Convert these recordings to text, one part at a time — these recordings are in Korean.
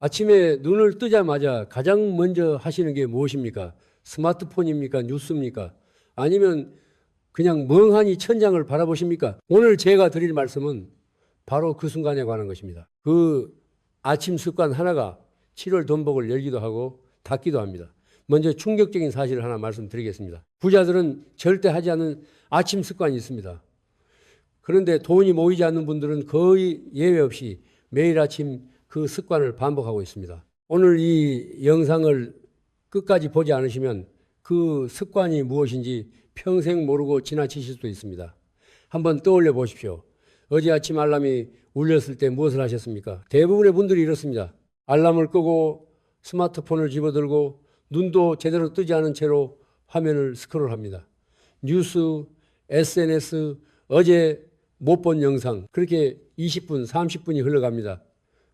아침에 눈을 뜨자마자 가장 먼저 하시는 게 무엇입니까? 스마트폰입니까? 뉴스입니까? 아니면 그냥 멍하니 천장을 바라보십니까? 오늘 제가 드릴 말씀은 바로 그 순간에 관한 것입니다. 그 아침 습관 하나가 7월 돈복을 열기도 하고 닫기도 합니다. 먼저 충격적인 사실을 하나 말씀드리겠습니다. 부자들은 절대 하지 않는 아침 습관이 있습니다. 그런데 돈이 모이지 않는 분들은 거의 예외 없이 매일 아침 그 습관을 반복하고 있습니다. 오늘 이 영상을 끝까지 보지 않으시면 그 습관이 무엇인지 평생 모르고 지나치실 수도 있습니다. 한번 떠올려 보십시오. 어제 아침 알람이 울렸을 때 무엇을 하셨습니까? 대부분의 분들이 이렇습니다. 알람을 끄고 스마트폰을 집어들고 눈도 제대로 뜨지 않은 채로 화면을 스크롤합니다. 뉴스, SNS, 어제 못 본 영상, 그렇게 20분, 30분이 흘러갑니다.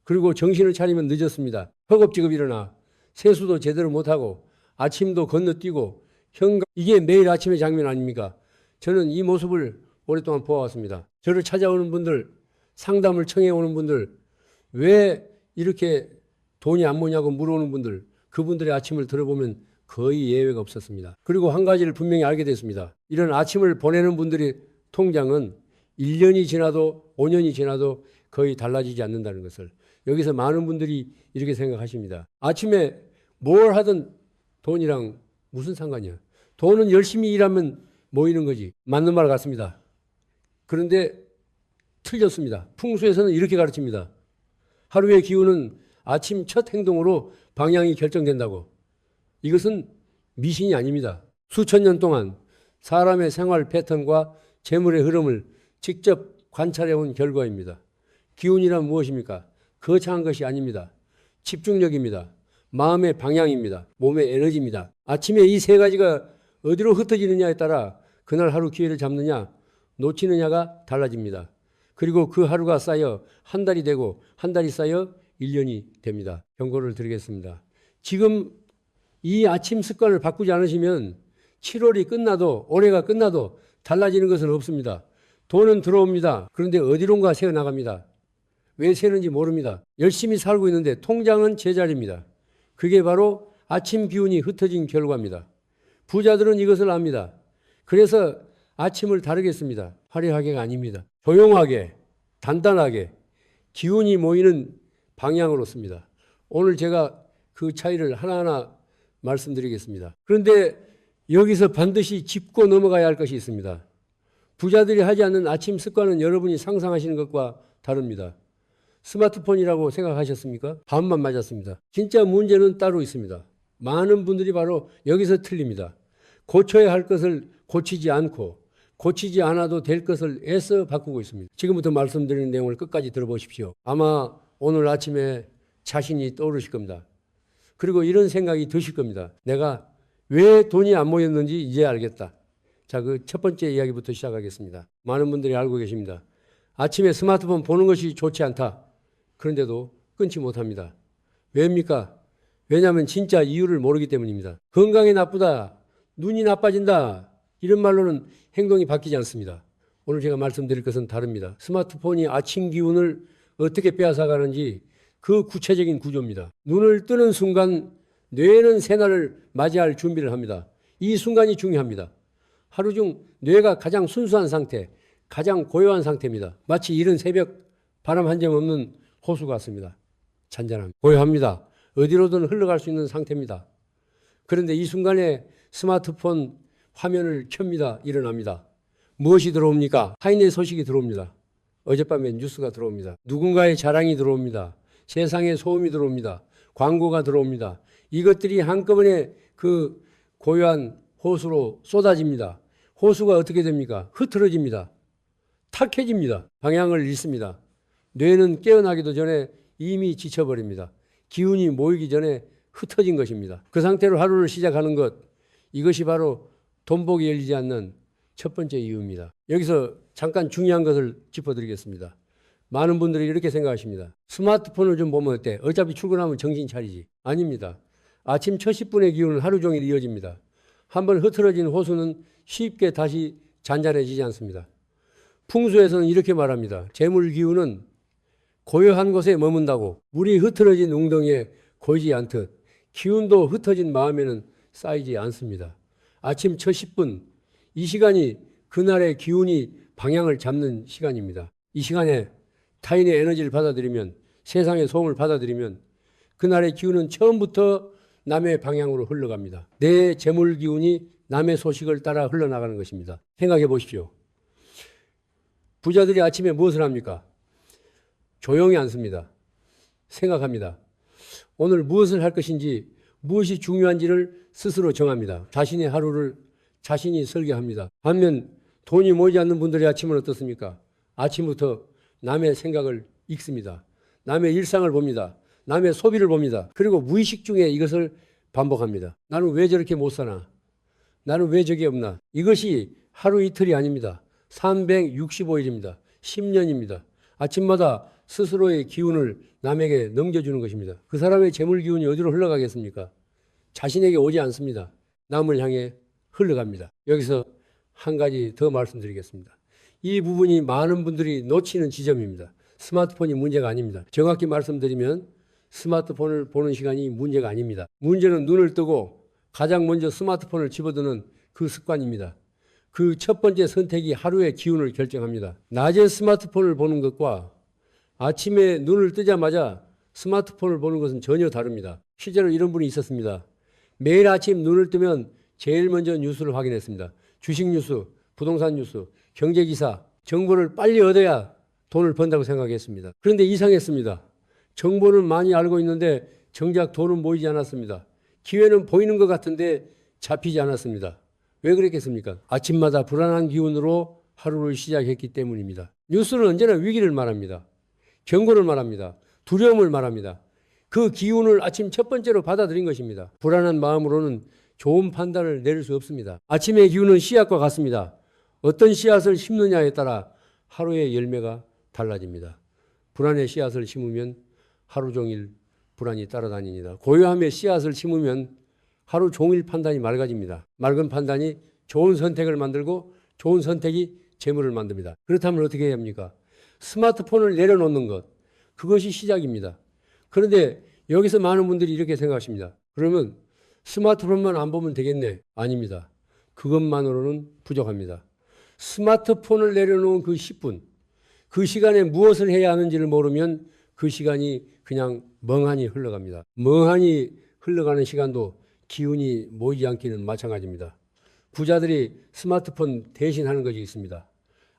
그리고 정신을 차리면 늦었습니다. 허겁지겁 일어나 세수도 제대로 못하고 아침도 건너뛰고 이게 매일 아침의 장면 아닙니까? 저는 이 모습을 오랫동안 보아왔습니다. 저를 찾아오는 분들, 상담을 청해 오는 분들, 왜 이렇게 돈이 안 모냐고 물어오는 분들, 그분들의 아침을 들어보면 거의 예외가 없었습니다. 그리고 한 가지를 분명히 알게 됐습니다. 이런 아침을 보내는 분들의 통장은 1년이 지나도 5년이 지나도 거의 달라지지 않는다는 것을 여기서 많은 분들이 이렇게 생각하십니다. 아침에 뭘 하든 돈이랑 무슨 상관이야. 돈은 열심히 일하면 모이는 거지. 맞는 말 같습니다. 그런데 틀렸습니다. 풍수에서는 이렇게 가르칩니다. 하루의 기운은 아침 첫 행동으로 방향이 결정된다고. 이것은 미신이 아닙니다. 수천 년 동안 사람의 생활 패턴과 재물의 흐름을 직접 관찰해온 결과입니다. 기운이란 무엇입니까? 거창한 것이 아닙니다. 집중력입니다. 마음의 방향입니다. 몸의 에너지입니다. 아침에 이 세 가지가 어디로 흩어지느냐에 따라 그날 하루 기회를 잡느냐 놓치느냐가 달라집니다. 그리고 그 하루가 쌓여 한 달이 되고 한 달이 쌓여 1년이 됩니다. 경고를 드리겠습니다. 지금 이 아침 습관을 바꾸지 않으시면 7월이 끝나도 올해가 끝나도 달라지는 것은 없습니다. 돈은 들어옵니다. 그런데 어디론가 새어나갑니다. 왜 새는지 모릅니다. 열심히 살고 있는데 통장은 제자리입니다. 그게 바로 아침 기운이 흩어진 결과입니다. 부자들은 이것을 압니다. 그래서 아침을 다르게 씁니다. 화려하게가 아닙니다. 조용하게, 단단하게 기운이 모이는 방향으로 씁니다. 오늘 제가 그 차이를 하나하나 말씀드리겠습니다. 그런데 여기서 반드시 짚고 넘어가야 할 것이 있습니다. 부자들이 하지 않는 아침 습관은 여러분이 상상하시는 것과 다릅니다. 스마트폰이라고 생각하셨습니까? 반만 맞았습니다. 진짜 문제는 따로 있습니다. 많은 분들이 바로 여기서 틀립니다. 고쳐야 할 것을 고치지 않고 고치지 않아도 될 것을 애써 바꾸고 있습니다. 지금부터 말씀드리는 내용을 끝까지 들어보십시오. 아마 오늘 아침에 자신이 떠오르실 겁니다. 그리고 이런 생각이 드실 겁니다. 내가 왜 돈이 안 모였는지 이제 알겠다. 자, 그 첫 번째 이야기부터 시작하겠습니다. 많은 분들이 알고 계십니다. 아침에 스마트폰 보는 것이 좋지 않다. 그런데도 끊지 못합니다. 왜입니까? 왜냐하면 진짜 이유를 모르기 때문입니다. 건강이 나쁘다, 눈이 나빠진다, 이런 말로는 행동이 바뀌지 않습니다. 오늘 제가 말씀드릴 것은 다릅니다. 스마트폰이 아침 기운을 어떻게 빼앗아가는지 그 구체적인 구조입니다. 눈을 뜨는 순간 뇌는 새날을 맞이할 준비를 합니다. 이 순간이 중요합니다. 하루 중 뇌가 가장 순수한 상태, 가장 고요한 상태입니다. 마치 이른 새벽 바람 한 점 없는 호수 같습니다. 잔잔합니다. 고요합니다. 어디로든 흘러갈 수 있는 상태입니다. 그런데 이 순간에 스마트폰 화면을 켭니다. 일어납니다. 무엇이 들어옵니까? 타인의 소식이 들어옵니다. 어젯밤에 뉴스가 들어옵니다. 누군가의 자랑이 들어옵니다. 세상의 소음이 들어옵니다. 광고가 들어옵니다. 이것들이 한꺼번에 그 고요한 호수로 쏟아집니다. 호수가 어떻게 됩니까? 흐트러집니다. 탁해집니다. 방향을 잃습니다. 뇌는 깨어나기도 전에 이미 지쳐버립니다. 기운이 모이기 전에 흩어진 것입니다. 그 상태로 하루를 시작하는 것, 이것이 바로 돈복이 열리지 않는 첫 번째 이유입니다. 여기서 잠깐 중요한 것을 짚어드리겠습니다. 많은 분들이 이렇게 생각하십니다. 스마트폰을 좀 보면 어때? 어차피 출근하면 정신 차리지. 아닙니다. 아침 첫 10분의 기운은 하루 종일 이어집니다. 한번 흐트러진 호수는 쉽게 다시 잔잔해지지 않습니다. 풍수에서는 이렇게 말합니다. 재물 기운은 고요한 곳에 머문다고 물이 흐트러진 웅덩이에 고이지 않듯 기운도 흩어진 마음에는 쌓이지 않습니다. 아침 첫 10분, 이 시간이 그날의 기운이 방향을 잡는 시간입니다. 이 시간에 타인의 에너지를 받아들이면, 세상의 소음을 받아들이면 그날의 기운은 처음부터 남의 방향으로 흘러갑니다. 내 재물 기운이 남의 소식을 따라 흘러나가는 것입니다. 생각해 보십시오. 부자들이 아침에 무엇을 합니까? 조용히 앉습니다. 생각합니다. 오늘 무엇을 할 것인지, 무엇이 중요한지를 스스로 정합니다. 자신의 하루를 자신이 설계합니다. 반면 돈이 모이지 않는 분들의 아침은 어떻습니까? 아침부터 남의 생각을 읽습니다. 남의 일상을 봅니다. 남의 소비를 봅니다. 그리고 무의식 중에 이것을 반복합니다. 나는 왜 저렇게 못 사나? 나는 왜 저게 없나? 이것이 하루 이틀이 아닙니다. 365일입니다. 10년입니다. 아침마다 스스로의 기운을 남에게 넘겨주는 것입니다. 그 사람의 재물 기운이 어디로 흘러가겠습니까? 자신에게 오지 않습니다. 남을 향해 흘러갑니다. 여기서 한 가지 더 말씀드리겠습니다. 이 부분이 많은 분들이 놓치는 지점입니다. 스마트폰이 문제가 아닙니다. 정확히 말씀드리면 스마트폰을 보는 시간이 문제가 아닙니다. 문제는 눈을 뜨고 가장 먼저 스마트폰을 집어드는 그 습관입니다. 그 첫 번째 선택이 하루의 기운을 결정합니다. 낮에 스마트폰을 보는 것과 아침에 눈을 뜨자마자 스마트폰을 보는 것은 전혀 다릅니다. 실제로 이런 분이 있었습니다. 매일 아침 눈을 뜨면 제일 먼저 뉴스를 확인했습니다. 주식 뉴스, 부동산 뉴스, 경제기사, 정보를 빨리 얻어야 돈을 번다고 생각했습니다. 그런데 이상했습니다. 정보는 많이 알고 있는데 정작 돈은 모이지 않았습니다. 기회는 보이는 것 같은데 잡히지 않았습니다. 왜 그랬겠습니까? 아침마다 불안한 기운으로 하루를 시작했기 때문입니다. 뉴스는 언제나 위기를 말합니다. 경고를 말합니다. 두려움을 말합니다. 그 기운을 아침 첫 번째로 받아들인 것입니다. 불안한 마음으로는 좋은 판단을 내릴 수 없습니다. 아침의 기운은 씨앗과 같습니다. 어떤 씨앗을 심느냐에 따라 하루의 열매가 달라집니다. 불안의 씨앗을 심으면 하루 종일 불안이 따라다닙니다. 고요함의 씨앗을 심으면 하루 종일 판단이 맑아집니다. 맑은 판단이 좋은 선택을 만들고 좋은 선택이 재물을 만듭니다. 그렇다면 어떻게 해야 합니까? 스마트폰을 내려놓는 것, 그것이 시작입니다. 그런데 여기서 많은 분들이 이렇게 생각하십니다. 그러면 스마트폰만 안 보면 되겠네. 아닙니다. 그것만으로는 부족합니다. 스마트폰을 내려놓은 그 10분, 그 시간에 무엇을 해야 하는지를 모르면 그 시간이 그냥 멍하니 흘러갑니다. 멍하니 흘러가는 시간도 기운이 모이지 않기는 마찬가지입니다. 부자들이 스마트폰 대신하는 것이 있습니다.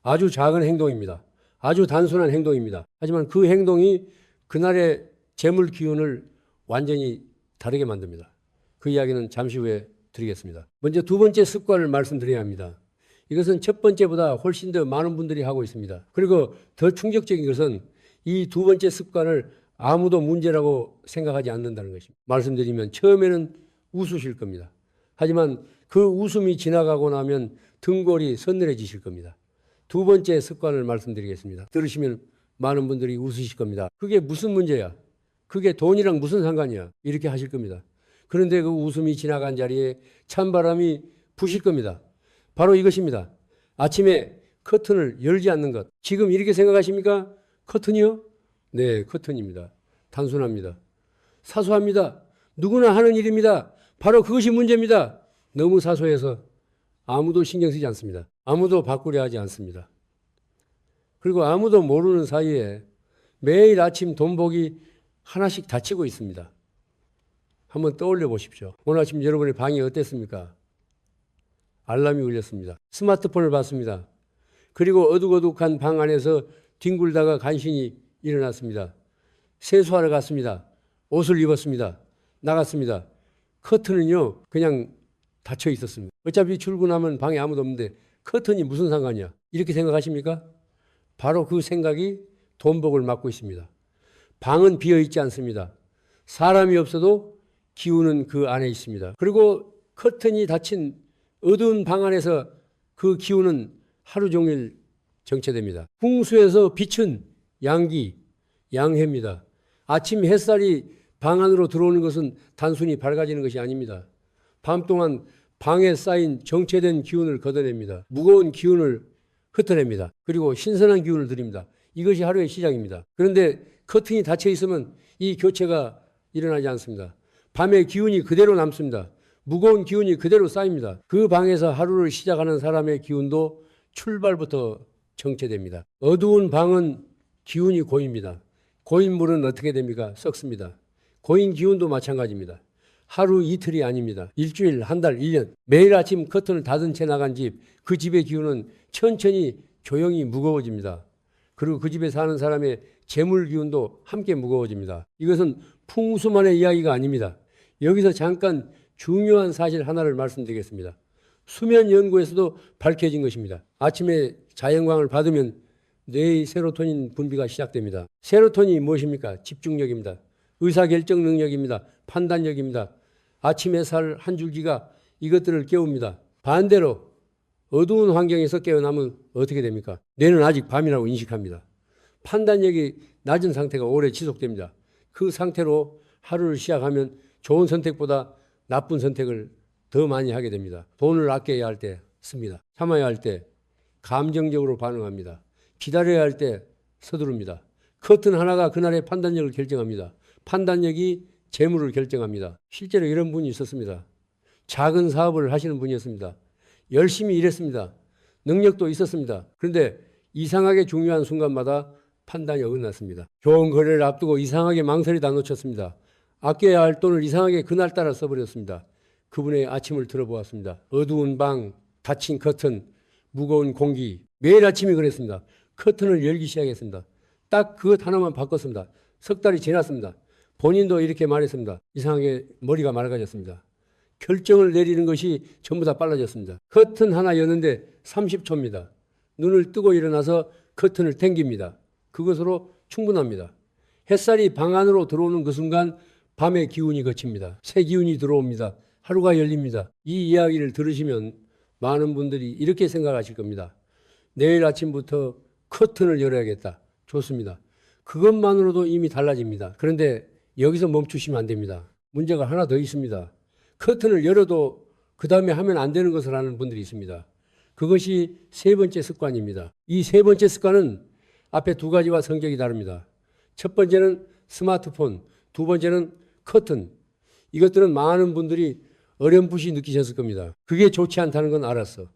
아주 작은 행동입니다. 아주 단순한 행동입니다. 하지만 그 행동이 그날의 재물 기운을 완전히 다르게 만듭니다. 그 이야기는 잠시 후에 드리겠습니다. 먼저 두 번째 습관을 말씀드려야 합니다. 이것은 첫 번째보다 훨씬 더 많은 분들이 하고 있습니다. 그리고 더 충격적인 것은 이 두 번째 습관을 아무도 문제라고 생각하지 않는다는 것입니다. 말씀드리면 처음에는 웃으실 겁니다. 하지만 그 웃음이 지나가고 나면 등골이 서늘해지실 겁니다. 두 번째 습관을 말씀드리겠습니다. 들으시면 많은 분들이 웃으실 겁니다. 그게 무슨 문제야? 그게 돈이랑 무슨 상관이야? 이렇게 하실 겁니다. 그런데 그 웃음이 지나간 자리에 찬바람이 부실 겁니다. 바로 이것입니다. 아침에 커튼을 열지 않는 것. 지금 이렇게 생각하십니까? 커튼이요? 네, 커튼입니다. 단순합니다. 사소합니다. 누구나 하는 일입니다. 바로 그것이 문제입니다. 너무 사소해서 아무도 신경 쓰지 않습니다. 아무도 바꾸려 하지 않습니다. 그리고 아무도 모르는 사이에 매일 아침 돈복이 하나씩 닫히고 있습니다. 한번 떠올려 보십시오. 오늘 아침 여러분의 방이 어땠습니까? 알람이 울렸습니다. 스마트폰을 봤습니다. 그리고 어둑어둑한 방 안에서 뒹굴다가 간신히 일어났습니다. 세수하러 갔습니다. 옷을 입었습니다. 나갔습니다. 커튼은요 그냥 닫혀 있었습니다. 어차피 출근하면 방에 아무도 없는데 커튼이 무슨 상관이야? 이렇게 생각하십니까? 바로 그 생각이 돈복을 막고 있습니다. 방은 비어 있지 않습니다. 사람이 없어도 기운은 그 안에 있습니다. 그리고 커튼이 닫힌 어두운 방 안에서 그 기운은 하루 종일 정체됩니다. 풍수에서 빛은 양기, 양해입니다. 아침 햇살이 방 안으로 들어오는 것은 단순히 밝아지는 것이 아닙니다. 밤 동안 방에 쌓인 정체된 기운을 걷어냅니다. 무거운 기운을 흩어냅니다. 그리고 신선한 기운을 드립니다. 이것이 하루의 시작입니다. 그런데 커튼이 닫혀 있으면 이 교체가 일어나지 않습니다. 밤에 기운이 그대로 남습니다. 무거운 기운이 그대로 쌓입니다. 그 방에서 하루를 시작하는 사람의 기운도 출발부터 정체됩니다. 어두운 방은 기운이 고입니다. 고인 물은 어떻게 됩니까? 썩습니다. 고인 기운도 마찬가지입니다. 하루 이틀이 아닙니다. 일주일, 한 달, 1년. 매일 아침 커튼을 닫은 채 나간 집, 그 집의 기운은 천천히 조용히 무거워집니다. 그리고 그 집에 사는 사람의 재물 기운도 함께 무거워집니다. 이것은 풍수만의 이야기가 아닙니다. 여기서 잠깐 중요한 사실 하나를 말씀드리겠습니다. 수면 연구에서도 밝혀진 것입니다. 아침에 자연광을 받으면 뇌의 세로토닌 분비가 시작됩니다. 세로토닌이 무엇입니까? 집중력입니다. 의사결정 능력입니다. 판단력입니다. 아침 햇살 한 줄기가 이것들을 깨웁니다. 반대로 어두운 환경에서 깨어나면 어떻게 됩니까? 뇌는 아직 밤이라고 인식합니다. 판단력이 낮은 상태가 오래 지속됩니다. 그 상태로 하루를 시작하면 좋은 선택보다 나쁜 선택을 더 많이 하게 됩니다. 돈을 아껴야 할 때 씁니다. 참아야 할 때 감정적으로 반응합니다. 기다려야 할 때 서두릅니다. 커튼 하나가 그날의 판단력을 결정합니다. 판단력이 재물을 결정합니다. 실제로 이런 분이 있었습니다. 작은 사업을 하시는 분이었습니다. 열심히 일했습니다. 능력도 있었습니다. 그런데 이상하게 중요한 순간마다 판단이 어긋났습니다. 좋은 거래를 앞두고 이상하게 망설이 다 놓쳤습니다. 아껴야 할 돈을 이상하게 그날따라 써버렸습니다. 그분의 아침을 들어보았습니다. 어두운 방, 닫힌 커튼, 무거운 공기. 매일 아침이 그랬습니다. 커튼을 열기 시작했습니다. 딱 그것 하나만 바꿨습니다. 석 달이 지났습니다. 본인도 이렇게 말했습니다. 이상하게 머리가 맑아졌습니다. 결정을 내리는 것이 전부 다 빨라졌습니다. 커튼 하나 여는데 30초입니다. 눈을 뜨고 일어나서 커튼을 당깁니다. 그것으로 충분합니다. 햇살이 방 안으로 들어오는 그 순간 밤의 기운이 거칩니다. 새 기운이 들어옵니다. 하루가 열립니다. 이 이야기를 들으시면 많은 분들이 이렇게 생각하실 겁니다. 내일 아침부터 커튼을 열어야겠다. 좋습니다. 그것만으로도 이미 달라집니다. 그런데 여기서 멈추시면 안 됩니다. 문제가 하나 더 있습니다. 커튼을 열어도 그 다음에 하면 안 되는 것을 하는 분들이 있습니다. 그것이 세 번째 습관입니다. 이 세 번째 습관은 앞에 두 가지와 성격이 다릅니다. 첫 번째는 스마트폰, 두 번째는 커튼. 이것들은 많은 분들이 어렴풋이 느끼셨을 겁니다. 그게 좋지 않다는 건 알았어.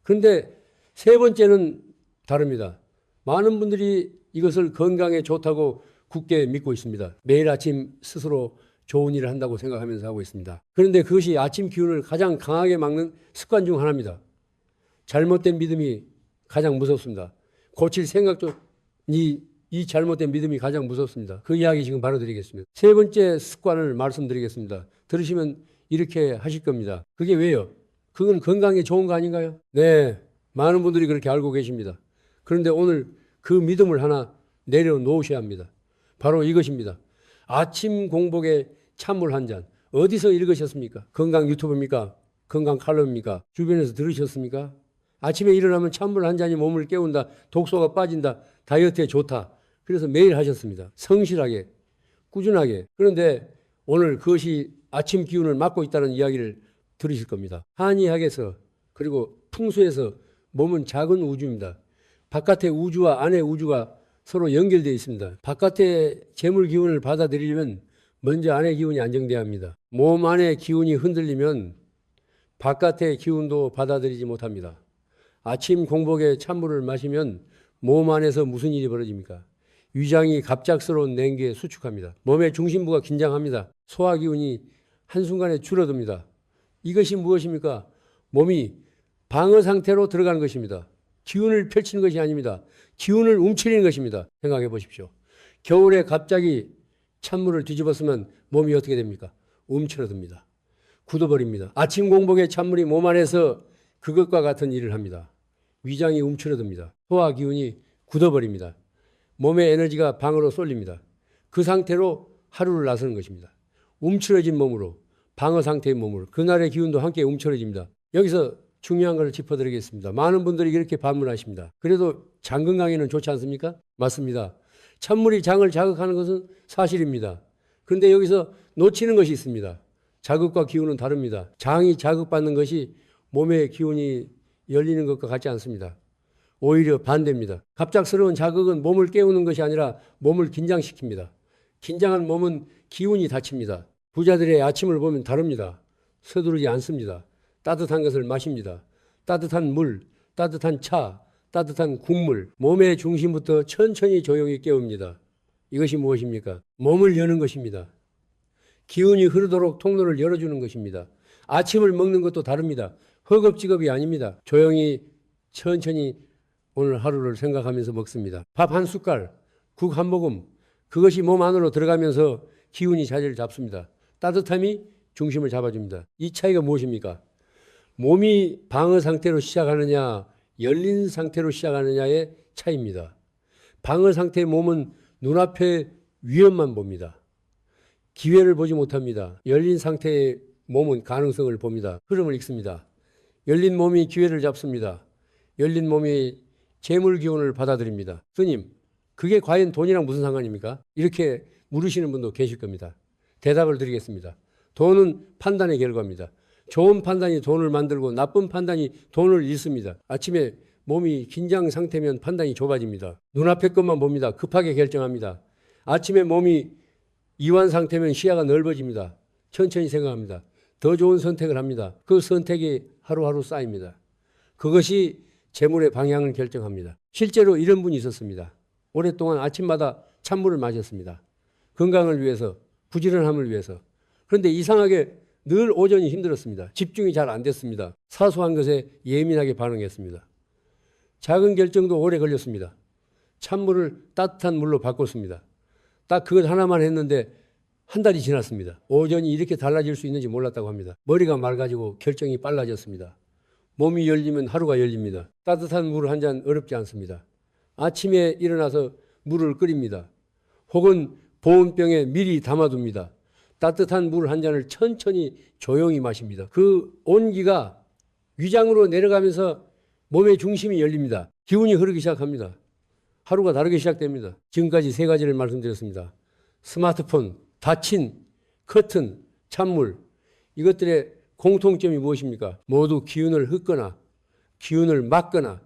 그런데 세 번째는 다릅니다. 많은 분들이 이것을 건강에 좋다고 굳게 믿고 있습니다. 매일 아침 스스로 좋은 일을 한다고 생각하면서 하고 있습니다. 그런데 그것이 아침 기운을 가장 강하게 막는 습관 중 하나입니다. 잘못된 믿음이 가장 무섭습니다. 고칠 생각도 이 잘못된 믿음이 가장 무섭습니다. 그 이야기 지금 바로 드리겠습니다. 세 번째 습관을 말씀드리겠습니다. 들으시면 이렇게 하실 겁니다. 그게 왜요? 그건 건강에 좋은 거 아닌가요? 네, 많은 분들이 그렇게 알고 계십니다. 그런데 오늘 그 믿음을 하나 내려놓으셔야 합니다. 바로 이것입니다. 아침 공복에 찬물 한 잔. 어디서 읽으셨습니까? 건강 유튜브입니까? 건강 칼럼입니까? 주변에서 들으셨습니까? 아침에 일어나면 찬물 한 잔이 몸을 깨운다. 독소가 빠진다. 다이어트에 좋다. 그래서 매일 하셨습니다. 성실하게, 꾸준하게. 그런데 오늘 그것이 아침 기운을 막고 있다는 이야기를 들으실 겁니다. 한의학에서 그리고 풍수에서 몸은 작은 우주입니다. 바깥의 우주와 안의 우주가 서로 연결되어 있습니다. 바깥의 재물 기운을 받아들이려면 먼저 안의 기운이 안정돼야 합니다. 몸 안의 기운이 흔들리면 바깥의 기운도 받아들이지 못합니다. 아침 공복에 찬물을 마시면 몸 안에서 무슨 일이 벌어집니까? 위장이 갑작스러운 냉기에 수축합니다. 몸의 중심부가 긴장합니다. 소화 기운이 한순간에 줄어듭니다. 이것이 무엇입니까? 몸이 방어 상태로 들어가는 것입니다. 기운을 펼치는 것이 아닙니다. 기운을 움츠리는 것입니다. 생각해 보십시오. 겨울에 갑자기 찬물을 뒤집었으면 몸이 어떻게 됩니까? 움츠러듭니다. 굳어버립니다. 아침 공복에 찬물이 몸 안에서 그것과 같은 일을 합니다. 위장이 움츠러듭니다. 소화 기운이 굳어버립니다. 몸의 에너지가 방으로 쏠립니다. 그 상태로 하루를 나서는 것입니다. 움츠러진 몸으로, 방어 상태의 몸으로 그날의 기운도 함께 움츠러집니다. 여기서 중요한 것을 짚어드리겠습니다. 많은 분들이 이렇게 반문하십니다. 그래도 장 건강에는 좋지 않습니까? 맞습니다. 찬물이 장을 자극하는 것은 사실입니다. 그런데 여기서 놓치는 것이 있습니다. 자극과 기운은 다릅니다. 장이 자극받는 것이 몸의 기운이 열리는 것과 같지 않습니다. 오히려 반대입니다. 갑작스러운 자극은 몸을 깨우는 것이 아니라 몸을 긴장시킵니다. 긴장한 몸은 기운이 닫힙니다. 부자들의 아침을 보면 다릅니다. 서두르지 않습니다. 따뜻한 것을 마십니다. 따뜻한 물, 따뜻한 차, 따뜻한 국물, 몸의 중심부터 천천히 조용히 깨웁니다. 이것이 무엇입니까? 몸을 여는 것입니다. 기운이 흐르도록 통로를 열어주는 것입니다. 아침을 먹는 것도 다릅니다. 허겁지겁이 아닙니다. 조용히 천천히 오늘 하루를 생각하면서 먹습니다. 밥 한 숟갈, 국 한 모금, 그것이 몸 안으로 들어가면서 기운이 자리를 잡습니다. 따뜻함이 중심을 잡아줍니다. 이 차이가 무엇입니까? 몸이 방어 상태로 시작하느냐, 열린 상태로 시작하느냐의 차이입니다. 방어 상태의 몸은 눈앞에 위험만 봅니다. 기회를 보지 못합니다. 열린 상태의 몸은 가능성을 봅니다. 흐름을 읽습니다. 열린 몸이 기회를 잡습니다. 열린 몸이 재물 기운을 받아들입니다. 스님, 그게 과연 돈이랑 무슨 상관입니까? 이렇게 물으시는 분도 계실 겁니다. 대답을 드리겠습니다. 돈은 판단의 결과입니다. 좋은 판단이 돈을 만들고 나쁜 판단이 돈을 잃습니다. 아침에 몸이 긴장 상태면 판단이 좁아집니다. 눈앞의 것만 봅니다. 급하게 결정합니다. 아침에 몸이 이완 상태면 시야가 넓어집니다. 천천히 생각합니다. 더 좋은 선택을 합니다. 그 선택이 하루하루 쌓입니다. 그것이 재물의 방향을 결정합니다. 실제로 이런 분이 있었습니다. 오랫동안 아침마다 찬물을 마셨습니다. 건강을 위해서, 부지런함을 위해서. 그런데 이상하게 늘 오전이 힘들었습니다. 집중이 잘 안 됐습니다. 사소한 것에 예민하게 반응했습니다. 작은 결정도 오래 걸렸습니다. 찬물을 따뜻한 물로 바꿨습니다. 딱 그것 하나만 했는데 한 달이 지났습니다. 오전이 이렇게 달라질 수 있는지 몰랐다고 합니다. 머리가 맑아지고 결정이 빨라졌습니다. 몸이 열리면 하루가 열립니다. 따뜻한 물 한 잔 어렵지 않습니다. 아침에 일어나서 물을 끓입니다. 혹은 보온병에 미리 담아둡니다. 따뜻한 물 한 잔을 천천히 조용히 마십니다. 그 온기가 위장으로 내려가면서 몸의 중심이 열립니다. 기운이 흐르기 시작합니다. 하루가 다르게 시작됩니다. 지금까지 세 가지를 말씀드렸습니다. 스마트폰, 닫힌, 커튼, 찬물, 이것들의 공통점이 무엇입니까? 모두 기운을 흡거나 기운을 막거나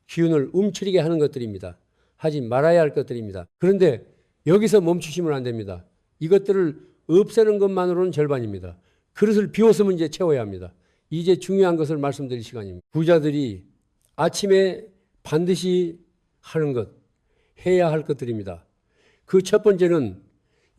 기운을 움츠리게 하는 것들입니다. 하지 말아야 할 것들입니다. 그런데 여기서 멈추시면 안 됩니다. 이것들을 없애는 것만으로는 절반입니다. 그릇을 비워서 이제 채워야 합니다. 이제 중요한 것을 말씀드릴 시간입니다. 부자들이 아침에 반드시 하는 것, 해야 할 것들입니다. 그 첫 번째는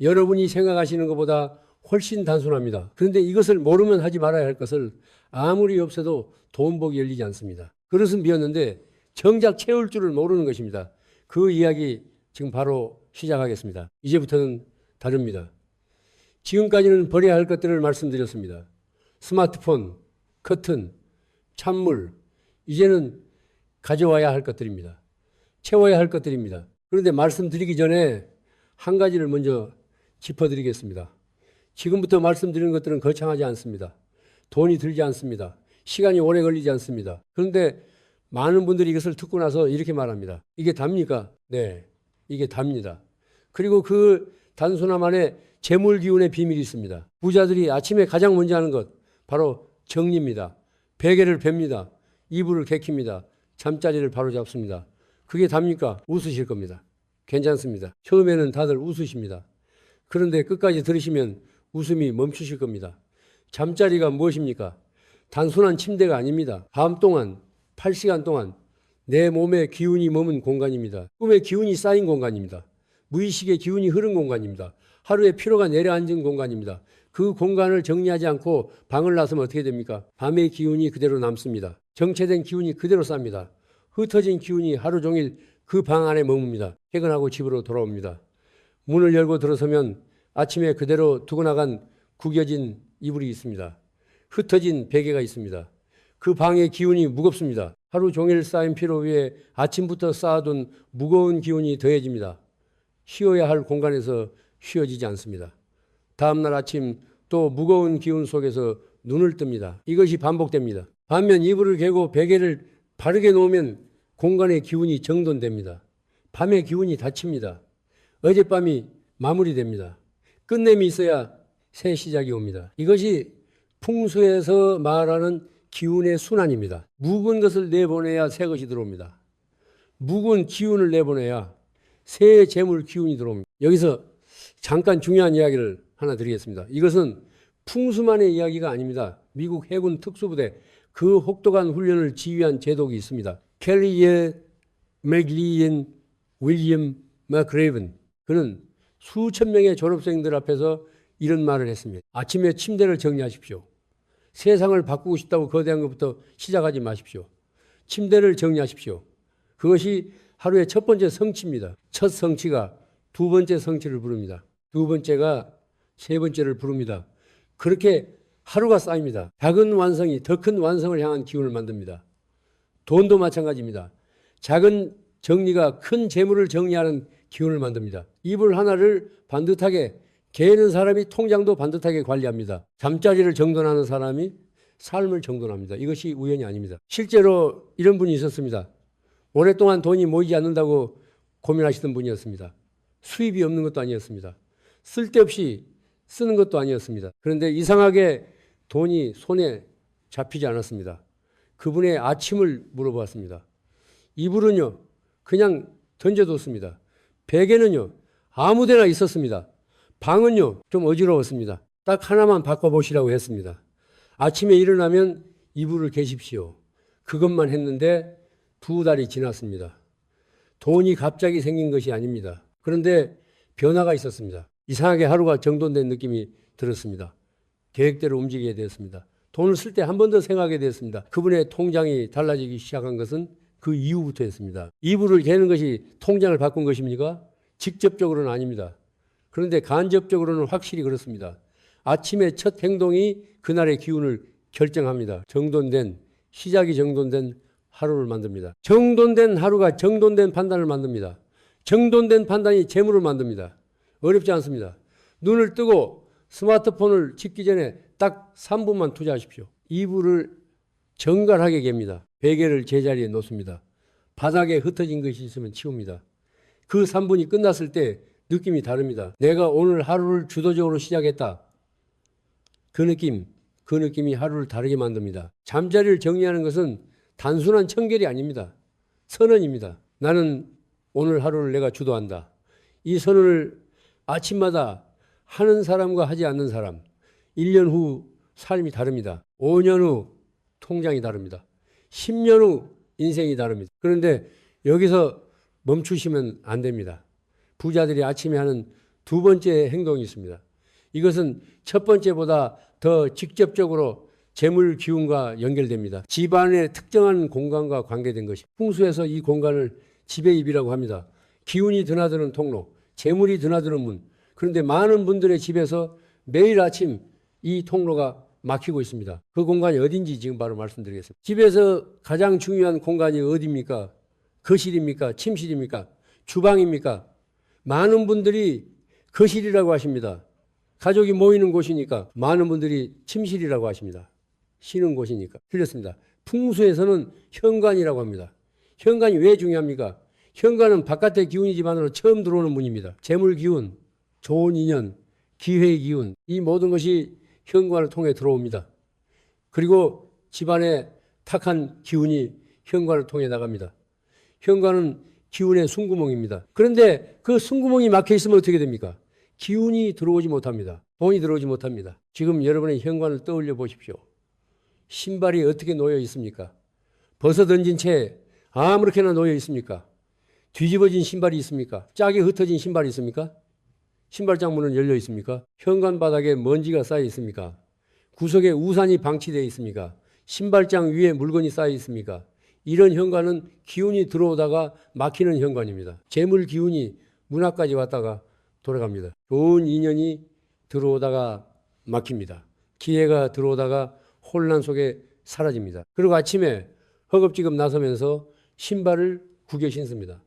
여러분이 생각하시는 것보다 훨씬 단순합니다. 그런데 이것을 모르면 하지 말아야 할 것을 아무리 없애도 돈복이 열리지 않습니다. 그릇은 비었는데 정작 채울 줄을 모르는 것입니다. 그 이야기 지금 바로 시작하겠습니다. 이제부터는 다릅니다. 지금까지는 버려야 할 것들을 말씀드렸습니다. 스마트폰, 커튼, 찬물, 이제는 가져와야 할 것들입니다. 채워야 할 것들입니다. 그런데 말씀드리기 전에 한 가지를 먼저 짚어드리겠습니다. 지금부터 말씀드리는 것들은 거창하지 않습니다. 돈이 들지 않습니다. 시간이 오래 걸리지 않습니다. 그런데 많은 분들이 이것을 듣고 나서 이렇게 말합니다. 이게 답니까? 네, 이게 답니다. 그리고 그 단순함 안에 재물 기운의 비밀이 있습니다. 부자들이 아침에 가장 먼저 하는 것 바로 정리입니다. 베개를 뺍니다. 이불을 개킵니다. 잠자리를 바로 잡습니다. 그게 답니까? 웃으실 겁니다. 괜찮습니다. 처음에는 다들 웃으십니다. 그런데 끝까지 들으시면 웃음이 멈추실 겁니다. 잠자리가 무엇입니까? 단순한 침대가 아닙니다. 밤 동안 8시간 동안 내 몸에 기운이 머문 공간입니다. 꿈에 기운이 쌓인 공간입니다. 무의식의 기운이 흐른 공간입니다. 하루에 피로가 내려앉은 공간입니다. 그 공간을 정리하지 않고 방을 나서면 어떻게 됩니까? 밤의 기운이 그대로 남습니다. 정체된 기운이 그대로 쌉니다. 흩어진 기운이 하루 종일 그 방 안에 머뭅니다. 퇴근하고 집으로 돌아옵니다. 문을 열고 들어서면 아침에 그대로 두고 나간 구겨진 이불이 있습니다. 흩어진 베개가 있습니다. 그 방의 기운이 무겁습니다. 하루 종일 쌓인 피로 위에 아침부터 쌓아둔 무거운 기운이 더해집니다. 쉬어야 할 공간에서 쉬어지지 않습니다. 다음날 아침 또 무거운 기운 속에서 눈을 뜹니다. 이것이 반복됩니다. 반면 이불을 개고 베개를 바르게 놓으면 공간의 기운이 정돈됩니다. 밤의 기운이 닫힙니다. 어젯밤이 마무리됩니다. 끝냄이 있어야 새 시작이 옵니다. 이것이 풍수에서 말하는 기운의 순환입니다. 묵은 것을 내보내야 새 것이 들어옵니다. 묵은 기운을 내보내야 새 재물 기운이 들어옵니다. 여기서 잠깐 중요한 이야기를 하나 드리겠습니다. 이것은 풍수만의 이야기가 아닙니다. 미국 해군 특수부대 그 혹독한 훈련을 지휘한 제독이 있습니다. 켈리의 맥리엔 윌리엄 맥그레이븐. 그는 수천 명의 졸업생들 앞에서 이런 말을 했습니다. 아침에 침대를 정리하십시오. 세상을 바꾸고 싶다고 거대한 것부터 시작하지 마십시오. 침대를 정리하십시오. 그것이 하루의 첫 번째 성취입니다. 첫 성취가 두 번째 성취를 부릅니다. 두 번째가 세 번째를 부릅니다. 그렇게 하루가 쌓입니다. 작은 완성이 더 큰 완성을 향한 기운을 만듭니다. 돈도 마찬가지입니다. 작은 정리가 큰 재물을 정리하는 기운을 만듭니다. 이불 하나를 반듯하게 개는 사람이 통장도 반듯하게 관리합니다. 잠자리를 정돈하는 사람이 삶을 정돈합니다. 이것이 우연이 아닙니다. 실제로 이런 분이 있었습니다. 오랫동안 돈이 모이지 않는다고 고민하시던 분이었습니다. 수입이 없는 것도 아니었습니다. 쓸데없이 쓰는 것도 아니었습니다. 그런데 이상하게 돈이 손에 잡히지 않았습니다. 그분의 아침을 물어보았습니다. 이불은요, 그냥 던져뒀습니다. 베개는요, 아무데나 있었습니다. 방은요, 좀 어지러웠습니다. 딱 하나만 바꿔보시라고 했습니다. 아침에 일어나면 이불을 개십시오. 그것만 했는데 두 달이 지났습니다. 돈이 갑자기 생긴 것이 아닙니다. 그런데 변화가 있었습니다. 이상하게 하루가 정돈된 느낌이 들었습니다. 계획대로 움직이게 되었습니다. 돈을 쓸 때 한 번 더 생각하게 되었습니다. 그분의 통장이 달라지기 시작한 것은 그 이후부터였습니다. 이불을 개는 것이 통장을 바꾼 것입니까? 직접적으로는 아닙니다. 그런데 간접적으로는 확실히 그렇습니다. 아침의 첫 행동이 그날의 기운을 결정합니다. 정돈된, 시작이 정돈된 하루를 만듭니다. 정돈된 하루가 정돈된 판단을 만듭니다. 정돈된 판단이 재물을 만듭니다. 어렵지 않습니다. 눈을 뜨고 스마트폰을 찍기 전에 딱 3분만 투자하십시오. 이불을 정갈하게 갭니다. 베개를 제자리에 놓습니다. 바닥에 흩어진 것이 있으면 치웁니다. 그 3분이 끝났을 때 느낌이 다릅니다. 내가 오늘 하루를 주도적으로 시작했다. 그 느낌이 하루를 다르게 만듭니다. 잠자리를 정리하는 것은 단순한 청결이 아닙니다. 선언입니다. 나는 오늘 하루를 내가 주도한다. 이 선언을 아침마다 하는 사람과 하지 않는 사람, 1년 후 삶이 다릅니다. 5년 후 통장이 다릅니다. 10년 후 인생이 다릅니다. 그런데 여기서 멈추시면 안 됩니다. 부자들이 아침에 하는 두 번째 행동이 있습니다. 이것은 첫 번째보다 더 직접적으로 재물 기운과 연결됩니다. 집안의 특정한 공간과 관계된 것이 풍수에서 이 공간을 지배입이라고 합니다. 기운이 드나드는 통로, 재물이 드나드는 문. 그런데 많은 분들의 집에서 매일 아침 이 통로가 막히고 있습니다. 그 공간이 어딘지 지금 바로 말씀드리겠습니다. 집에서 가장 중요한 공간이 어디입니까? 거실입니까? 침실입니까? 주방입니까? 많은 분들이 거실이라고 하십니다. 가족이 모이는 곳이니까 많은 분들이 침실이라고 하십니다. 쉬는 곳이니까. 틀렸습니다. 풍수에서는 현관이라고 합니다. 현관이 왜 중요합니까? 현관은 바깥의 기운이 집 안으로 처음 들어오는 문입니다. 재물 기운, 좋은 인연, 기회의 기운, 이 모든 것이 현관을 통해 들어옵니다. 그리고 집안에 탁한 기운이 현관을 통해 나갑니다. 현관은 기운의 숨구멍입니다. 그런데 그 숨구멍이 막혀 있으면 어떻게 됩니까? 기운이 들어오지 못합니다. 돈이 들어오지 못합니다. 지금 여러분의 현관을 떠올려 보십시오. 신발이 어떻게 놓여 있습니까? 벗어 던진 채 아무렇게나 놓여 있습니까? 뒤집어진 신발이 있습니까? 짝이 흩어진 신발이 있습니까? 신발장 문은 열려 있습니까? 현관 바닥에 먼지가 쌓여 있습니까? 구석에 우산이 방치되어 있습니까? 신발장 위에 물건이 쌓여 있습니까? 이런 현관은 기운이 들어오다가 막히는 현관입니다. 재물 기운이 문 앞까지 왔다가 돌아갑니다. 좋은 인연이 들어오다가 막힙니다. 기회가 들어오다가 혼란 속에 사라집니다. 그리고 아침에 허겁지겁 나서면서 신발을 구겨 신습니다.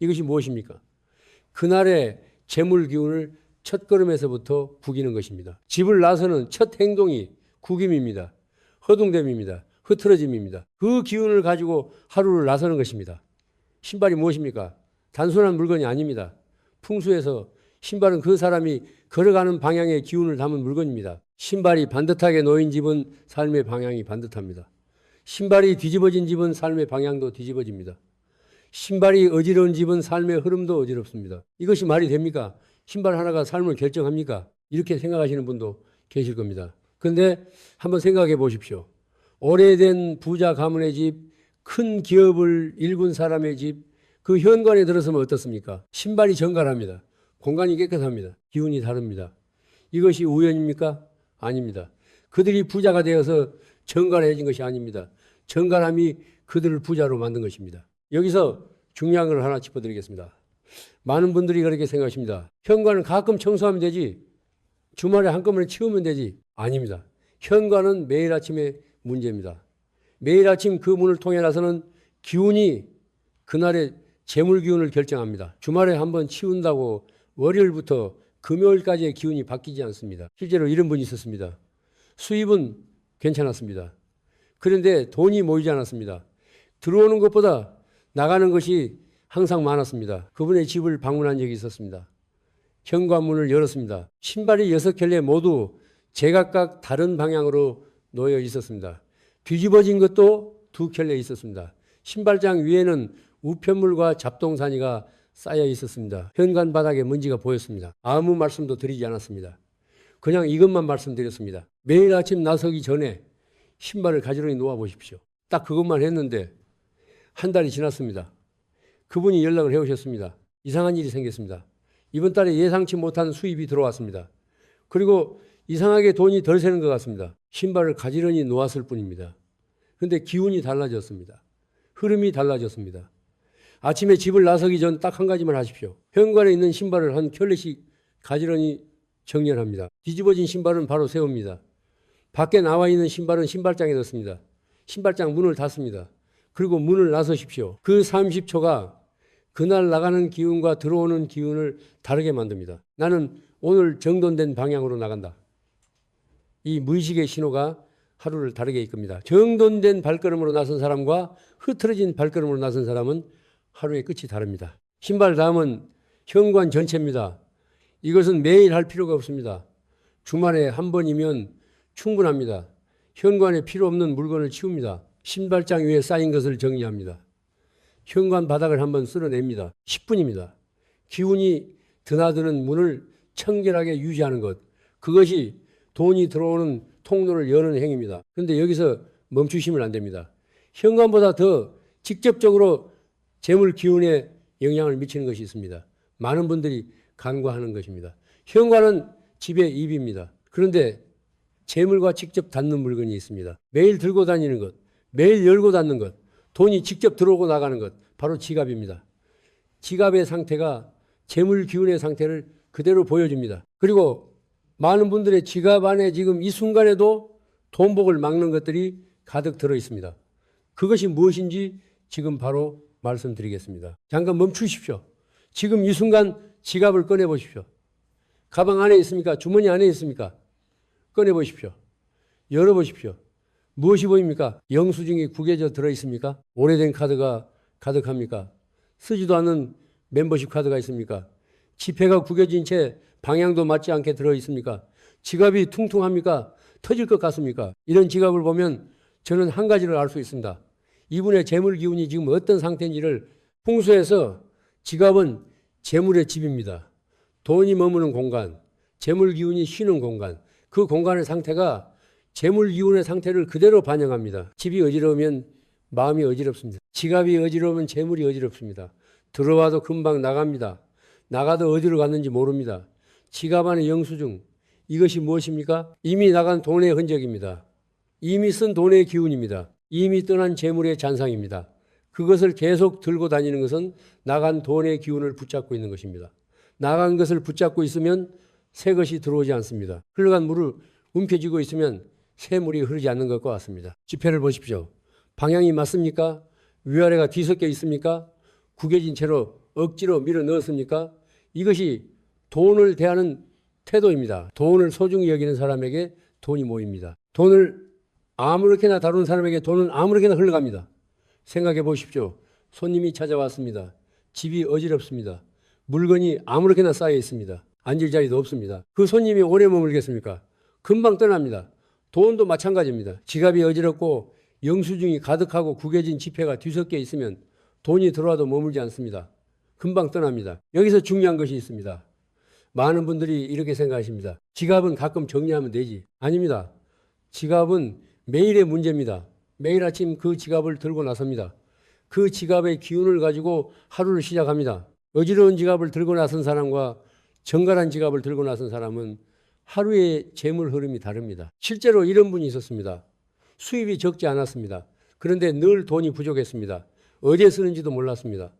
이것이 무엇입니까? 그날의 재물 기운을 첫걸음에서부터 구기는 것입니다. 집을 나서는 첫 행동이 구김입니다. 허둥댐입니다. 흐트러짐입니다. 그 기운을 가지고 하루를 나서는 것입니다. 신발이 무엇입니까? 단순한 물건이 아닙니다. 풍수에서 신발은 그 사람이 걸어가는 방향의 기운을 담은 물건입니다. 신발이 반듯하게 놓인 집은 삶의 방향이 반듯합니다. 신발이 뒤집어진 집은 삶의 방향도 뒤집어집니다. 신발이 어지러운 집은 삶의 흐름도 어지럽습니다. 이것이 말이 됩니까? 신발 하나가 삶을 결정합니까? 이렇게 생각하시는 분도 계실 겁니다. 그런데 한번 생각해 보십시오. 오래된 부자 가문의 집, 큰 기업을 일군 사람의 집, 그 현관에 들어서면 어떻습니까? 신발이 정갈합니다. 공간이 깨끗합니다. 기운이 다릅니다. 이것이 우연입니까? 아닙니다. 그들이 부자가 되어서 정갈해진 것이 아닙니다. 정갈함이 그들을 부자로 만든 것입니다. 여기서 중요한 걸 하나 짚어드리겠습니다. 많은 분들이 그렇게 생각하십니다. 현관은 가끔 청소하면 되지, 주말에 한꺼번에 치우면 되지. 아닙니다. 현관은 매일 아침에 문제입니다. 매일 아침 그 문을 통해 나서는 기운이 그날의 재물 기운을 결정합니다. 주말에 한번 치운다고 월요일부터 금요일까지의 기운이 바뀌지 않습니다. 실제로 이런 분이 있었습니다. 수입은 괜찮았습니다. 그런데 돈이 모이지 않았습니다. 들어오는 것보다 나가는 것이 항상 많았습니다. 그분의 집을 방문한 적이 있었습니다. 현관문을 열었습니다. 신발이 6켤레 모두 제각각 다른 방향으로 놓여 있었습니다. 뒤집어진 것도 2켤레 있었습니다. 신발장 위에는 우편물과 잡동사니가 쌓여 있었습니다. 현관 바닥에 먼지가 보였습니다. 아무 말씀도 드리지 않았습니다. 그냥 이것만 말씀드렸습니다. 매일 아침 나서기 전에 신발을 가지런히 놓아 보십시오. 딱 그것만 했는데 한 달이 지났습니다. 그분이 연락을 해오셨습니다. 이상한 일이 생겼습니다. 이번 달에 예상치 못한 수입이 들어왔습니다. 그리고 이상하게 돈이 덜 새는 것 같습니다. 신발을 가지런히 놓았을 뿐입니다. 그런데 기운이 달라졌습니다. 흐름이 달라졌습니다. 아침에 집을 나서기 전 딱 한 가지만 하십시오. 현관에 있는 신발을 한 켤레씩 가지런히 정렬합니다. 뒤집어진 신발은 바로 세웁니다. 밖에 나와 있는 신발은 신발장에 넣습니다. 신발장 문을 닫습니다. 그리고 문을 나서십시오. 그 30초가 그날 나가는 기운과 들어오는 기운을 다르게 만듭니다. 나는 오늘 정돈된 방향으로 나간다. 이 무의식의 신호가 하루를 다르게 이끕니다. 정돈된 발걸음으로 나선 사람과 흐트러진 발걸음으로 나선 사람은 하루의 끝이 다릅니다. 신발 다음은 현관 전체입니다. 이것은 매일 할 필요가 없습니다. 주말에 한 번이면 충분합니다. 현관에 필요 없는 물건을 치웁니다. 신발장 위에 쌓인 것을 정리합니다. 현관 바닥을 한번 쓸어냅니다. 10분입니다. 기운이 드나드는 문을 청결하게 유지하는 것. 그것이 돈이 들어오는 통로를 여는 행위입니다. 그런데 여기서 멈추시면 안 됩니다. 현관보다 더 직접적으로 재물 기운에 영향을 미치는 것이 있습니다. 많은 분들이 간과하는 것입니다. 현관은 집의 입입니다. 그런데 재물과 직접 닿는 물건이 있습니다. 매일 들고 다니는 것, 매일 열고 닫는 것, 돈이 직접 들어오고 나가는 것, 바로 지갑입니다. 지갑의 상태가 재물 기운의 상태를 그대로 보여줍니다. 그리고 많은 분들의 지갑 안에 지금 이 순간에도 돈복을 막는 것들이 가득 들어 있습니다. 그것이 무엇인지 지금 바로 말씀드리겠습니다. 잠깐 멈추십시오. 지금 이 순간 지갑을 꺼내 보십시오. 가방 안에 있습니까? 주머니 안에 있습니까? 꺼내 보십시오. 열어 보십시오. 무엇이 보입니까? 영수증이 구겨져 들어 있습니까? 오래된 카드가 가득합니까? 쓰지도 않는 멤버십 카드가 있습니까? 지폐가 구겨진 채 방향도 맞지 않게 들어 있습니까? 지갑이 퉁퉁합니까? 터질 것 같습니까? 이런 지갑을 보면 저는 한 가지를 알 수 있습니다. 이분의 재물 기운이 지금 어떤 상태인지를. 풍수에서 지갑은 재물의 집입니다. 돈이 머무는 공간, 재물 기운이 쉬는 공간, 그 공간의 상태가 재물 기운의 상태를 그대로 반영합니다. 집이 어지러우면 마음이 어지럽습니다. 지갑이 어지러우면 재물이 어지럽습니다. 들어와도 금방 나갑니다. 나가도 어디로 갔는지 모릅니다. 지갑 안의 영수증, 이것이 무엇입니까? 이미 나간 돈의 흔적입니다. 이미 쓴 돈의 기운입니다. 이미 떠난 재물의 잔상입니다. 그것을 계속 들고 다니는 것은 나간 돈의 기운을 붙잡고 있는 것입니다. 나간 것을 붙잡고 있으면 새 것이 들어오지 않습니다. 흘러간 물을 움켜쥐고 있으면 새 물이 흐르지 않는 것과 같습니다. 지폐를 보십시오. 방향이 맞습니까? 위아래가 뒤섞여 있습니까? 구겨진 채로 억지로 밀어 넣었습니까? 이것이 돈을 대하는 태도입니다. 돈을 소중히 여기는 사람에게 돈이 모입니다. 돈을 아무렇게나 다루는 사람에게 돈은 아무렇게나 흘러갑니다. 생각해 보십시오. 손님이 찾아왔습니다. 집이 어지럽습니다. 물건이 아무렇게나 쌓여 있습니다. 앉을 자리도 없습니다. 그 손님이 오래 머물겠습니까? 금방 떠납니다. 돈도 마찬가지입니다. 지갑이 어지럽고 영수증이 가득하고 구겨진 지폐가 뒤섞여 있으면 돈이 들어와도 머물지 않습니다. 금방 떠납니다. 여기서 중요한 것이 있습니다. 많은 분들이 이렇게 생각하십니다. 지갑은 가끔 정리하면 되지. 아닙니다. 지갑은 매일의 문제입니다. 매일 아침 그 지갑을 들고 나섭니다. 그 지갑의 기운을 가지고 하루를 시작합니다. 어지러운 지갑을 들고 나선 사람과 정갈한 지갑을 들고 나선 사람은 하루의 재물 흐름이 다릅니다. 실제로 이런 분이 있었습니다. 수입이 적지 않았습니다. 그런데 늘 돈이 부족했습니다. 어디에 쓰는지도 몰랐습니다.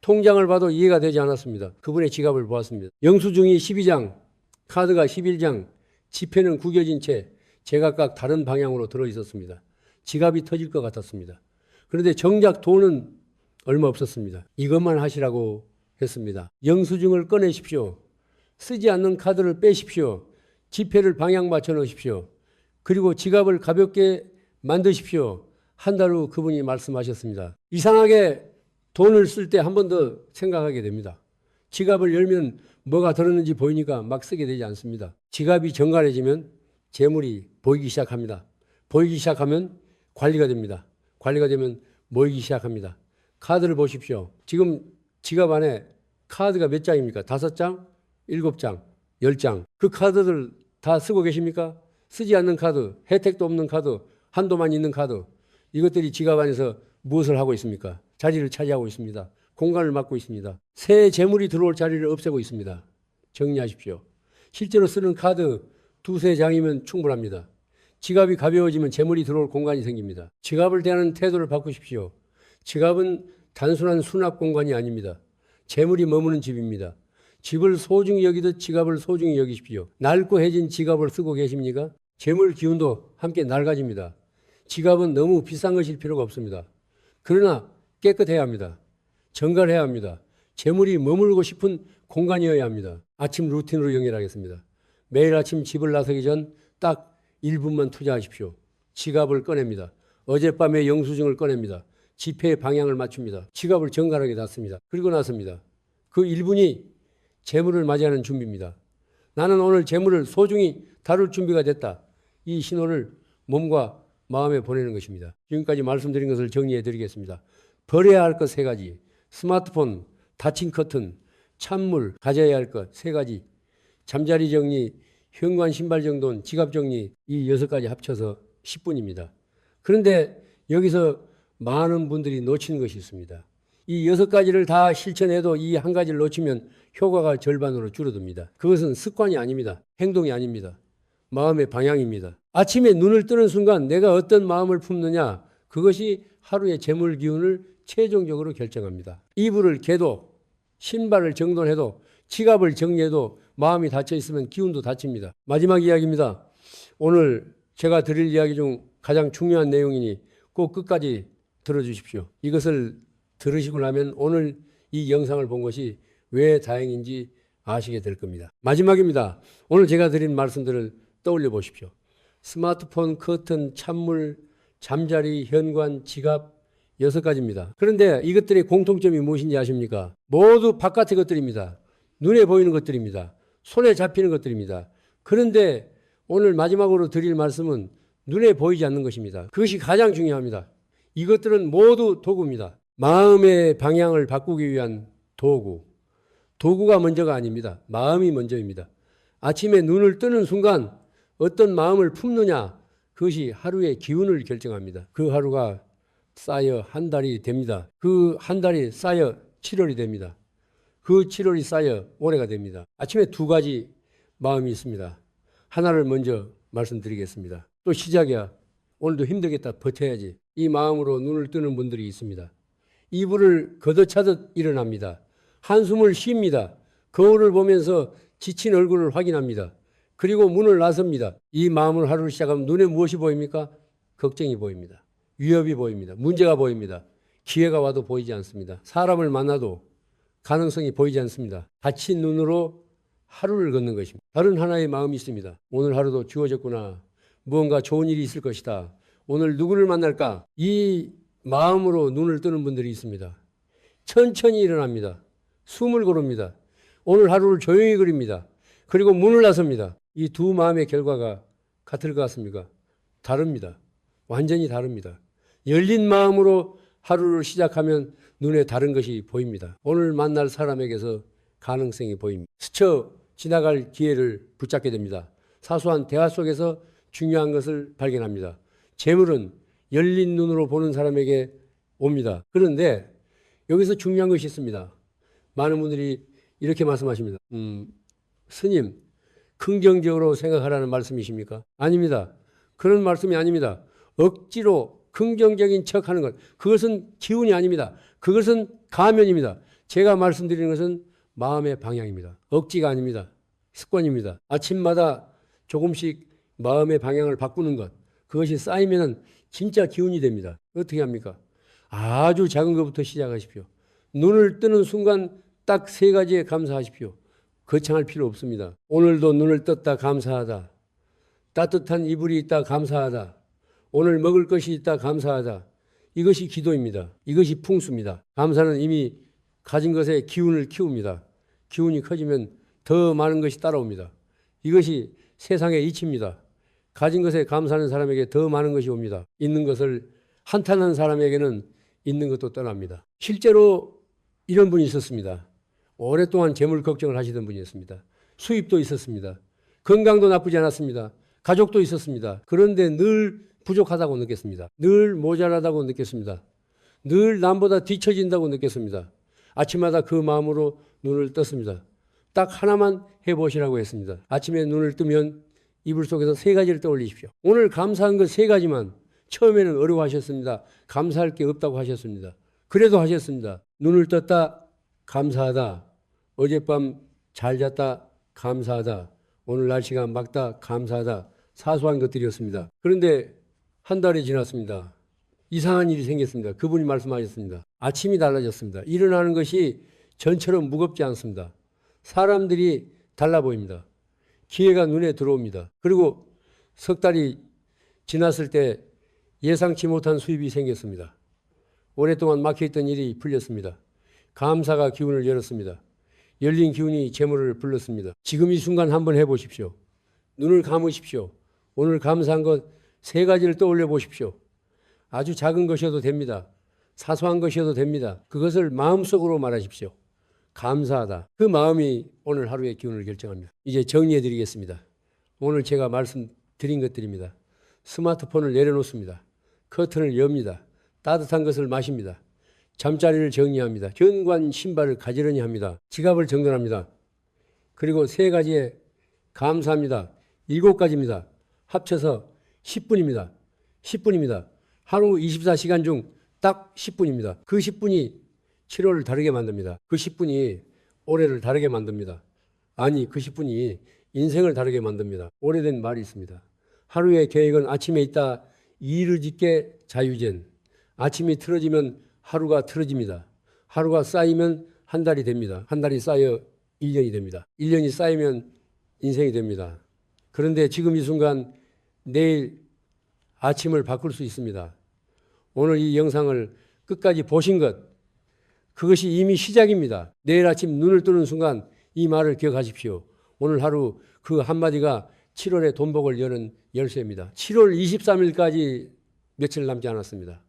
통장을 봐도 이해가 되지 않았습니다. 그분의 지갑을 보았습니다. 영수증이 12장, 카드가 11장, 지폐는 구겨진 채 제각각 다른 방향으로 들어있었습니다. 지갑이 터질 것 같았습니다. 그런데 정작 돈은 얼마 없었습니다. 이것만 하시라고 했습니다. 영수증을 꺼내십시오. 쓰지 않는 카드를 빼십시오. 지폐를 방향 맞춰 놓으십시오. 그리고 지갑을 가볍게 만드십시오. 한 달 후 그분이 말씀하셨습니다. 이상하게 돈을 쓸 때 한 번 더 생각하게 됩니다. 지갑을 열면 뭐가 들었는지 보이니까 막 쓰게 되지 않습니다. 지갑이 정갈해지면 재물이 보이기 시작합니다. 보이기 시작하면 관리가 됩니다. 관리가 되면 모이기 시작합니다. 카드를 보십시오. 지금 지갑 안에 카드가 몇 장입니까? 5장, 7장, 10장. 그 카드들 다 쓰고 계십니까? 쓰지 않는 카드, 혜택도 없는 카드, 한도만 있는 카드. 이것들이 지갑 안에서 무엇을 하고 있습니까? 자리를 차지하고 있습니다. 공간을 맡고 있습니다. 새 재물이 들어올 자리를 없애고 있습니다. 정리하십시오. 실제로 쓰는 카드 2-3장이면 충분합니다. 지갑이 가벼워지면 재물이 들어올 공간이 생깁니다. 지갑을 대하는 태도를 바꾸십시오. 지갑은 단순한 수납 공간이 아닙니다. 재물이 머무는 집입니다. 집을 소중히 여기듯 지갑을 소중히 여기십시오. 낡고 해진 지갑을 쓰고 계십니까? 재물 기운도 함께 낡아집니다. 지갑은 너무 비싼 것일 필요가 없습니다. 그러나 깨끗해야 합니다. 정갈해야 합니다. 재물이 머물고 싶은 공간이어야 합니다. 아침 루틴으로 연결하겠습니다. 매일 아침 집을 나서기 전 딱 1분만 투자하십시오. 지갑을 꺼냅니다. 어젯밤에 영수증을 꺼냅니다. 지폐의 방향을 맞춥니다. 지갑을 정갈하게 닫습니다. 그리고 나섭니다. 그 1분이 재물을 맞이하는 준비입니다. 나는 오늘 재물을 소중히 다룰 준비가 됐다. 이 신호를 몸과 마음에 보내는 것입니다. 지금까지 말씀드린 것을 정리해 드리겠습니다. 버려야 할 것 3가지, 스마트폰, 닫힌 커튼, 찬물, 가져야 할 것 3가지, 잠자리 정리, 현관 신발 정돈, 지갑 정리, 이 6가지 합쳐서 10분입니다. 그런데 여기서 많은 분들이 놓치는 것이 있습니다. 이 6가지를 다 실천해도 이 한 가지를 놓치면 효과가 절반으로 줄어듭니다. 그것은 습관이 아닙니다. 행동이 아닙니다. 마음의 방향입니다. 아침에 눈을 뜨는 순간 내가 어떤 마음을 품느냐, 그것이 하루의 재물 기운을 최종적으로 결정합니다. 이불을 개도, 신발을 정돈해도, 지갑을 정리해도 마음이 닫혀 있으면 기운도 닫힙니다. 마지막 이야기입니다. 오늘 제가 드릴 이야기 중 가장 중요한 내용이니 꼭 끝까지 들어주십시오. 이것을 들으시고 나면 오늘 이 영상을 본 것이 왜 다행인지 아시게 될 겁니다. 마지막입니다. 오늘 제가 드린 말씀들을 떠올려 보십시오. 스마트폰, 커튼, 찬물, 잠자리, 현관, 지갑 6가지입니다. 그런데 이것들의 공통점이 무엇인지 아십니까? 모두 바깥의 것들입니다. 눈에 보이는 것들입니다. 손에 잡히는 것들입니다. 그런데 오늘 마지막으로 드릴 말씀은 눈에 보이지 않는 것입니다. 그것이 가장 중요합니다. 이것들은 모두 도구입니다. 마음의 방향을 바꾸기 위한 도구. 도구가 먼저가 아닙니다. 마음이 먼저입니다. 아침에 눈을 뜨는 순간 어떤 마음을 품느냐, 그것이 하루의 기운을 결정합니다. 그 하루가 쌓여 한 달이 됩니다. 그 한 달이 쌓여 7월이 됩니다. 그 7월이 쌓여 올해가 됩니다. 아침에 2가지 마음이 있습니다. 하나를 먼저 말씀드리겠습니다. 또 시작이야. 오늘도 힘들겠다. 버텨야지. 이 마음으로 눈을 뜨는 분들이 있습니다. 이불을 걷어차듯 일어납니다. 한숨을 쉽니다. 거울을 보면서 지친 얼굴을 확인합니다. 그리고 문을 나섭니다. 이 마음을 하루를 시작하면 눈에 무엇이 보입니까? 걱정이 보입니다. 위협이 보입니다. 문제가 보입니다. 기회가 와도 보이지 않습니다. 사람을 만나도 가능성이 보이지 않습니다. 닫힌 눈으로 하루를 걷는 것입니다. 다른 하나의 마음이 있습니다. 오늘 하루도 주어졌구나. 무언가 좋은 일이 있을 것이다. 오늘 누구를 만날까? 이 마음으로 눈을 뜨는 분들이 있습니다. 천천히 일어납니다. 숨을 고릅니다. 오늘 하루를 조용히 그립니다. 그리고 문을 나섭니다. 이 두 마음의 결과가 같을 것 같습니까? 다릅니다. 완전히 다릅니다. 열린 마음으로 하루를 시작하면 눈에 다른 것이 보입니다. 오늘 만날 사람에게서 가능성이 보입니다. 스쳐 지나갈 기회를 붙잡게 됩니다. 사소한 대화 속에서 중요한 것을 발견합니다. 재물은 열린 눈으로 보는 사람에게 옵니다. 그런데 여기서 중요한 것이 있습니다. 많은 분들이 이렇게 말씀하십니다. 스님, 긍정적으로 생각하라는 말씀이십니까? 아닙니다. 그런 말씀이 아닙니다. 억지로 긍정적인 척하는 것, 그것은 기운이 아닙니다. 그것은 가면입니다. 제가 말씀드리는 것은 마음의 방향입니다. 억지가 아닙니다. 습관입니다. 아침마다 조금씩 마음의 방향을 바꾸는 것, 그것이 쌓이면 진짜 기운이 됩니다. 어떻게 합니까? 아주 작은 것부터 시작하십시오. 눈을 뜨는 순간 딱 3가지에 감사하십시오. 거창할 필요 없습니다. 오늘도 눈을 떴다 감사하다. 따뜻한 이불이 있다 감사하다. 오늘 먹을 것이 있다 감사하다. 이것이 기도입니다. 이것이 풍수입니다. 감사는 이미 가진 것에 기운을 키웁니다. 기운이 커지면 더 많은 것이 따라옵니다. 이것이 세상의 이치입니다. 가진 것에 감사하는 사람에게 더 많은 것이 옵니다. 있는 것을 한탄하는 사람에게는 있는 것도 떠납니다. 실제로 이런 분이 있었습니다. 오랫동안 재물 걱정을 하시던 분이었습니다. 수입도 있었습니다. 건강도 나쁘지 않았습니다. 가족도 있었습니다. 그런데 늘 부족하다고 느꼈습니다. 늘 모자라다고 느꼈습니다. 늘 남보다 뒤처진다고 느꼈습니다. 아침마다 그 마음으로 눈을 떴습니다. 딱 하나만 해보시라고 했습니다. 아침에 눈을 뜨면 이불 속에서 3가지를 떠올리십시오. 오늘 감사한 것 3가지만. 처음에는 어려워하셨습니다. 감사할 게 없다고 하셨습니다. 그래도 하셨습니다. 눈을 떴다 감사하다. 어젯밤 잘 잤다 감사하다. 오늘 날씨가 맑다 감사하다. 사소한 것들이었습니다. 그런데 한 달이 지났습니다. 이상한 일이 생겼습니다. 그분이 말씀하셨습니다. 아침이 달라졌습니다. 일어나는 것이 전처럼 무겁지 않습니다. 사람들이 달라 보입니다. 기회가 눈에 들어옵니다. 그리고 석 달이 지났을 때 예상치 못한 수입이 생겼습니다. 오랫동안 막혀있던 일이 풀렸습니다. 감사가 기운을 열었습니다. 열린 기운이 재물을 불렀습니다. 지금 이 순간 한번 해보십시오. 눈을 감으십시오. 오늘 감사한 것 3가지를 떠올려 보십시오. 아주 작은 것이어도 됩니다. 사소한 것이어도 됩니다. 그것을 마음속으로 말하십시오. 감사하다. 그 마음이 오늘 하루의 기운을 결정합니다. 이제 정리해 드리겠습니다. 오늘 제가 말씀드린 것들입니다. 스마트폰을 내려놓습니다. 커튼을 엽니다. 따뜻한 것을 마십니다. 잠자리를 정리합니다. 현관 신발을 가지런히 합니다. 지갑을 정돈합니다. 그리고 3가지에 감사합니다. 7가지입니다. 합쳐서 10분입니다. 10분입니다. 하루 24시간 중 딱 10분입니다. 그 10분이 7월을 다르게 만듭니다. 그 10분이 올해를 다르게 만듭니다. 아니, 그 10분이 인생을 다르게 만듭니다. 오래된 말이 있습니다. 하루의 계획은 아침에 있다 이르짖게 자유전. 아침이 틀어지면 하루가 틀어집니다. 하루가 쌓이면 한 달이 됩니다. 한 달이 쌓여 1년이 됩니다. 1년이 쌓이면 인생이 됩니다. 그런데 지금 이 순간 내일 아침을 바꿀 수 있습니다. 오늘 이 영상을 끝까지 보신 것, 그것이 이미 시작입니다. 내일 아침 눈을 뜨는 순간 이 말을 기억하십시오. 오늘 하루 그 한마디가 7월의 돈복을 여는 열쇠입니다. 7월 23일까지 며칠 남지 않았습니다.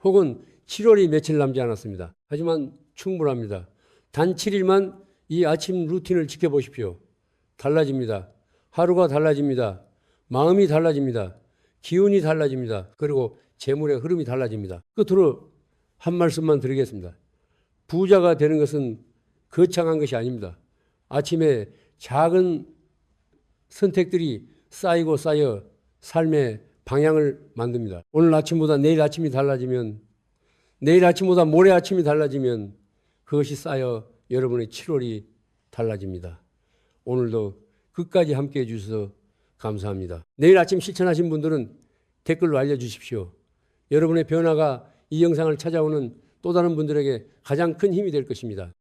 혹은 7월이 며칠 남지 않았습니다. 하지만 충분합니다. 단 7일만 이 아침 루틴을 지켜보십시오. 달라집니다. 하루가 달라집니다. 마음이 달라집니다. 기운이 달라집니다. 그리고 재물의 흐름이 달라집니다. 끝으로 한 말씀만 드리겠습니다. 부자가 되는 것은 거창한 것이 아닙니다. 아침에 작은 선택들이 쌓이고 쌓여 삶의 방향을 만듭니다. 오늘 아침보다 내일 아침이 달라지면, 내일 아침보다 모레 아침이 달라지면 그것이 쌓여 여러분의 7월이 달라집니다. 오늘도 끝까지 함께해 주셔서 감사합니다. 내일 아침 실천하신 분들은 댓글로 알려주십시오. 여러분의 변화가 이 영상을 찾아오는 또 다른 분들에게 가장 큰 힘이 될 것입니다.